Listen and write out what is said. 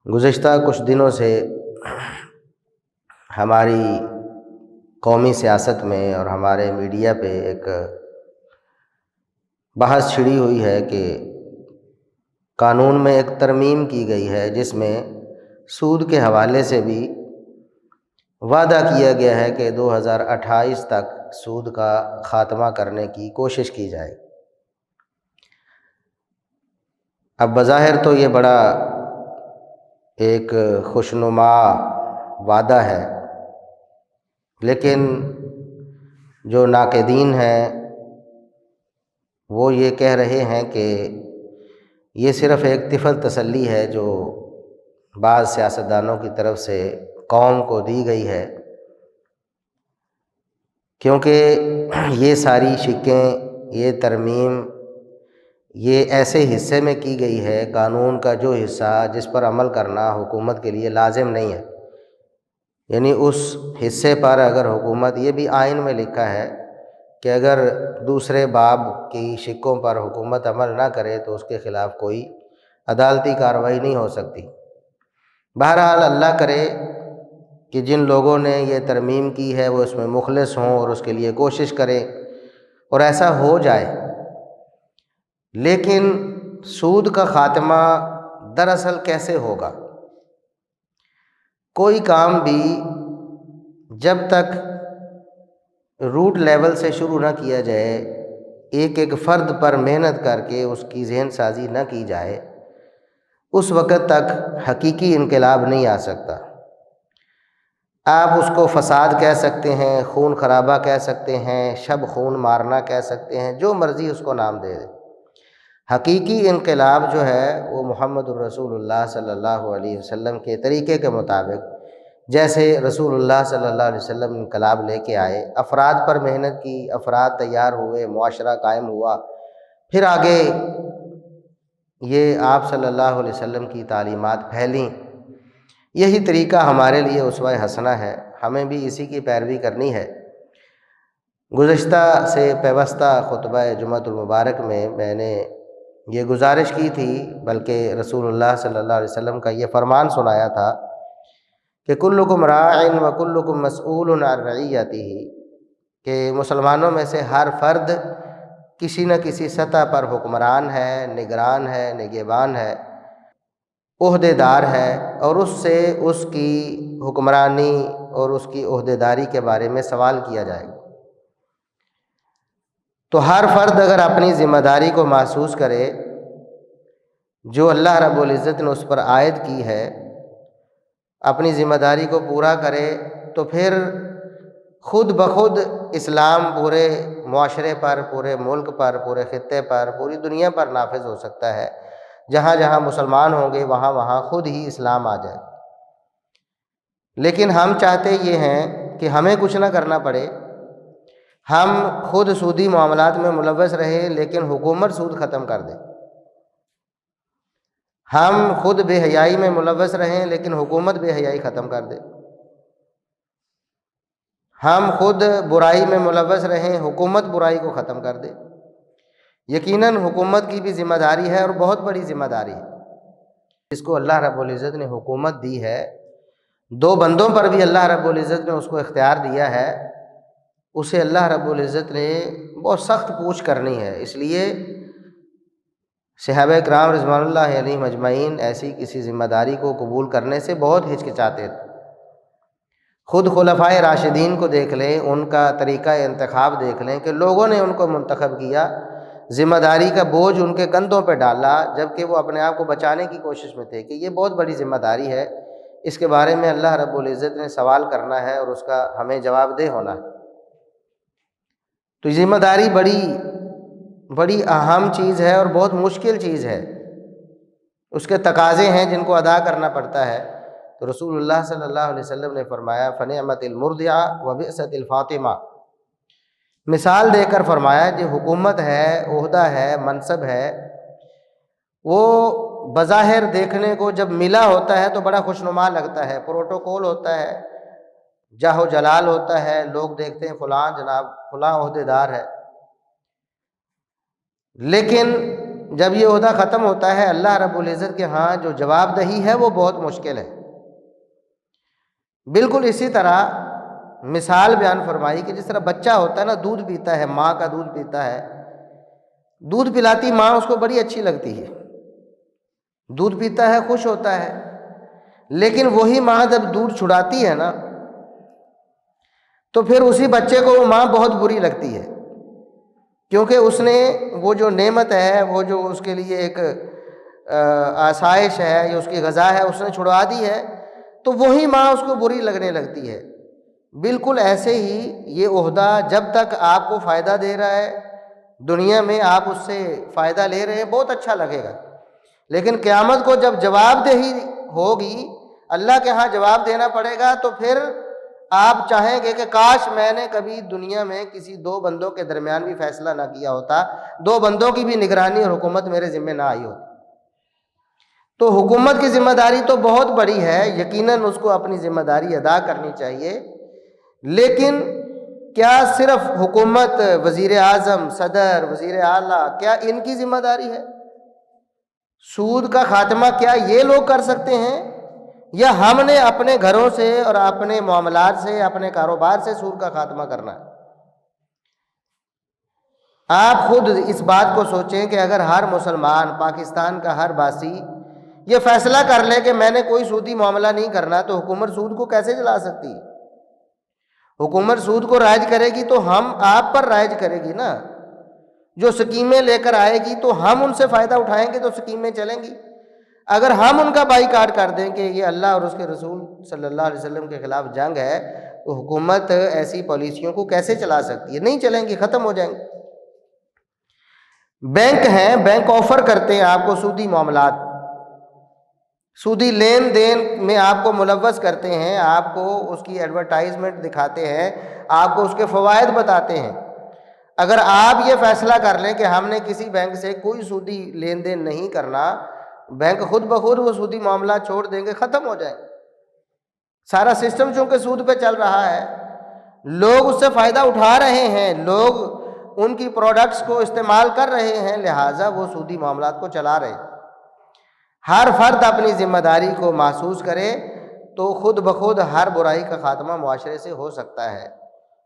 گزشتہ کچھ دنوں سے ہماری قومی سیاست میں اور ہمارے میڈیا پہ ایک بحث چھڑی ہوئی ہے کہ قانون میں ایک ترمیم کی گئی ہے جس میں سود کے حوالے سے بھی وعدہ کیا گیا ہے کہ 2028 تک سود کا خاتمہ کرنے کی کوشش کی جائے۔ اب بظاہر تو یہ بڑا ایک خوشنما وعدہ ہے، لیکن جو ناقدین ہیں وہ یہ کہہ رہے ہیں کہ یہ صرف ایک طفل تسلی ہے جو بعض سیاستدانوں کی طرف سے قوم کو دی گئی ہے، کیونکہ یہ ساری شقیں، یہ ترمیم یہ ایسے حصے میں کی گئی ہے، قانون کا جو حصہ جس پر عمل کرنا حکومت کے لیے لازم نہیں ہے، یعنی اس حصے پر اگر حکومت، یہ بھی آئین میں لکھا ہے کہ اگر دوسرے باب کی شقوں پر حکومت عمل نہ کرے تو اس کے خلاف کوئی عدالتی کارروائی نہیں ہو سکتی۔ بہرحال اللہ کرے کہ جن لوگوں نے یہ ترمیم کی ہے وہ اس میں مخلص ہوں اور اس کے لیے کوشش کریں اور ایسا ہو جائے۔ لیکن سود کا خاتمہ دراصل کیسے ہوگا؟ کوئی کام بھی جب تک روٹ لیول سے شروع نہ کیا جائے، ایک ایک فرد پر محنت کر کے اس کی ذہن سازی نہ کی جائے، اس وقت تک حقیقی انقلاب نہیں آ سکتا۔ آپ اس کو فساد کہہ سکتے ہیں، خون خرابہ کہہ سکتے ہیں، شب خون مارنا کہہ سکتے ہیں، جو مرضی اس کو نام دے دیں۔ حقیقی انقلاب جو ہے وہ محمد الرسول اللہ صلی اللہ علیہ وسلم کے طریقے کے مطابق، جیسے رسول اللہ صلی اللہ علیہ وسلم انقلاب لے کے آئے، افراد پر محنت کی، افراد تیار ہوئے، معاشرہ قائم ہوا، پھر آگے یہ آپ صلی اللہ علیہ وسلم کی تعلیمات پھیلیں۔ یہی طریقہ ہمارے لیے اسوہ حسنہ ہے، ہمیں بھی اسی کی پیروی کرنی ہے۔ گزشتہ سے پیوستہ خطبہ جمعۃ المبارک میں میں نے یہ گزارش کی تھی، بلکہ رسول اللہ صلی اللہ علیہ وسلم کا یہ فرمان سنایا تھا کہ کلکم راع وکلکم مسئول عن رعیتہ، کہ مسلمانوں میں سے ہر فرد کسی نہ کسی سطح پر حکمران ہے، نگران ہے، نگہبان ہے، عہدے دار ہے، اور اس سے اس کی حکمرانی اور اس کی عہدے داری کے بارے میں سوال کیا جائے گا۔ تو ہر فرد اگر اپنی ذمہ داری کو محسوس کرے جو اللہ رب العزت نے اس پر عائد کی ہے، اپنی ذمہ داری کو پورا کرے، تو پھر خود بخود اسلام پورے معاشرے پر، پورے ملک پر، پورے خطے پر، پوری دنیا پر نافذ ہو سکتا ہے۔ جہاں جہاں مسلمان ہوں گے وہاں وہاں خود ہی اسلام آ جائے۔ لیکن ہم چاہتے یہ ہیں کہ ہمیں کچھ نہ کرنا پڑے، ہم خود سودی معاملات میں ملوث رہیں لیکن حکومت سود ختم کر دے، ہم خود بے حیائی میں ملوث رہیں لیکن حکومت بے حیائی ختم کر دے، ہم خود برائی میں ملوث رہیں، حکومت برائی کو ختم کر دے۔ یقیناً حکومت کی بھی ذمہ داری ہے اور بہت بڑی ذمہ داری ہے، جس کو اللہ رب العزت نے حکومت دی ہے۔ دو بندوں پر بھی اللہ رب العزت نے اس کو اختیار دیا ہے، اسے اللہ رب العزت نے بہت سخت پوچھ کرنی ہے۔ اس لیے صحابہ کرام رضوان اللہ علیہم اجمعین ایسی کسی ذمہ داری کو قبول کرنے سے بہت ہچکچاتے تھے۔ خود خلفائے راشدین کو دیکھ لیں، ان کا طریقہ انتخاب دیکھ لیں کہ لوگوں نے ان کو منتخب کیا، ذمہ داری کا بوجھ ان کے کندھوں پہ ڈالا، جبکہ وہ اپنے آپ کو بچانے کی کوشش میں تھے کہ یہ بہت بڑی ذمہ داری ہے، اس کے بارے میں اللہ رب العزت نے سوال کرنا ہے اور اس کا ہمیں جواب دہ ہونا ہے۔ تو ذمہ داری بڑی اہم چیز ہے اور بہت مشکل چیز ہے، اس کے تقاضے ہیں جن کو ادا کرنا پڑتا ہے۔ تو رسول اللہ صلی اللہ علیہ وسلم نے فرمایا فنعمت المرضعہ وبئست الفاطمہ، مثال دے کر فرمایا جو حکومت ہے، عہدہ ہے، منصب ہے، وہ بظاہر دیکھنے کو جب ملا ہوتا ہے تو بڑا خوشنما لگتا ہے، پروٹوکول ہوتا ہے، جاہ و جلال ہوتا ہے، لوگ دیکھتے ہیں فلاں جناب فلاں عہدے دار ہے، لیکن جب یہ عہدہ ختم ہوتا ہے اللہ رب العزت کے ہاں جو جواب دہی ہے وہ بہت مشکل ہے۔ بالکل اسی طرح مثال بیان فرمائی کہ جس طرح بچہ ہوتا ہے نا، دودھ پیتا ہے، ماں کا دودھ پیتا ہے، دودھ پلاتی ماں اس کو بڑی اچھی لگتی ہے، دودھ پیتا ہے، خوش ہوتا ہے، لیکن وہی ماں جب دودھ چھڑاتی ہے نا تو پھر اسی بچے کو وہ ماں بہت بری لگتی ہے، کیونکہ اس نے وہ جو نعمت ہے، وہ جو اس کے لیے ایک آسائش ہے یا اس کی غذا ہے، اس نے چھڑوا دی ہے، تو وہی ماں اس کو بری لگنے لگتی ہے۔ بالکل ایسے ہی یہ عہدہ جب تک آپ کو فائدہ دے رہا ہے، دنیا میں آپ اس سے فائدہ لے رہے ہیں، بہت اچھا لگے گا، لیکن قیامت کو جب جواب دہی ہوگی، اللہ کے ہاں جواب دینا پڑے گا، تو پھر آپ چاہیں گے کہ کاش میں نے کبھی دنیا میں کسی دو بندوں کے درمیان بھی فیصلہ نہ کیا ہوتا، دو بندوں کی بھی نگرانی اور حکومت میرے ذمہ نہ آئی ہوتی۔ تو حکومت کی ذمہ داری تو بہت بڑی ہے، یقیناً اس کو اپنی ذمہ داری ادا کرنی چاہیے، لیکن کیا صرف حکومت، وزیر اعظم، صدر، وزیر اعلیٰ، کیا ان کی ذمہ داری ہے؟ سود کا خاتمہ کیا یہ لوگ کر سکتے ہیں، یا ہم نے اپنے گھروں سے اور اپنے معاملات سے، اپنے کاروبار سے سود کا خاتمہ کرنا ہے؟ آپ خود اس بات کو سوچیں کہ اگر ہر مسلمان، پاکستان کا ہر باسی یہ فیصلہ کر لے کہ میں نے کوئی سودی معاملہ نہیں کرنا، تو حکومت سود کو کیسے چلا سکتی ہے؟ حکومت سود کو رائج کرے گی تو ہم آپ پر رائج کرے گی نا، جو سکیمیں لے کر آئے گی تو ہم ان سے فائدہ اٹھائیں گے تو سکیمیں چلیں گی۔ اگر ہم ان کا بائیکاٹ کر دیں کہ یہ اللہ اور اس کے رسول صلی اللہ علیہ وسلم کے خلاف جنگ ہے، تو حکومت ایسی پالیسیوں کو کیسے چلا سکتی ہے؟ نہیں چلیں گی، ختم ہو جائیں گے۔ بینک ہیں، بینک آفر کرتے ہیں آپ کو سودی معاملات، سودی لین دین میں آپ کو ملوث کرتے ہیں، آپ کو اس کی ایڈورٹائزمنٹ دکھاتے ہیں، آپ کو اس کے فوائد بتاتے ہیں۔ اگر آپ یہ فیصلہ کر لیں کہ ہم نے کسی بینک سے کوئی سودی لین دین نہیں کرنا، بینک خود بخود وہ سودی معاملہ چھوڑ دیں گے، ختم ہو جائیں۔ سارا سسٹم چونکہ سود پہ چل رہا ہے، لوگ اس سے فائدہ اٹھا رہے ہیں، لوگ ان کی پروڈکٹس کو استعمال کر رہے ہیں، لہٰذا وہ سودی معاملات کو چلا رہے ہیں۔ ہر فرد اپنی ذمہ داری کو محسوس کرے تو خود بخود ہر برائی کا خاتمہ معاشرے سے ہو سکتا ہے۔